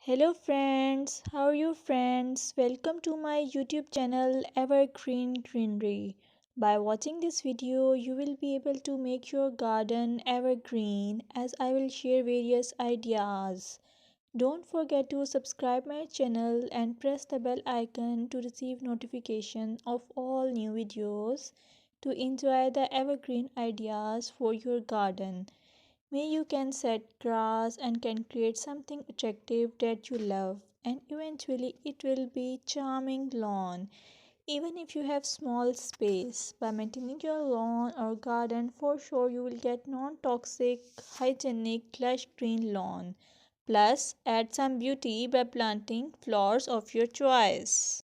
Hello friends, how are you friends? Welcome to my YouTube channel Evergreen Greenery. By watching this video, you will be able to make your garden evergreen as I will share various ideas. Don't forget to subscribe my channel and press the bell icon to receive notification of all new videos to enjoy the evergreen ideas for your garden. May you can set grass and can create something attractive that you love and eventually it will be charming lawn even if you have small space. By maintaining your lawn or garden, for sure you will get non-toxic hygienic lush green lawn. Plus add some beauty by planting flowers of your choice.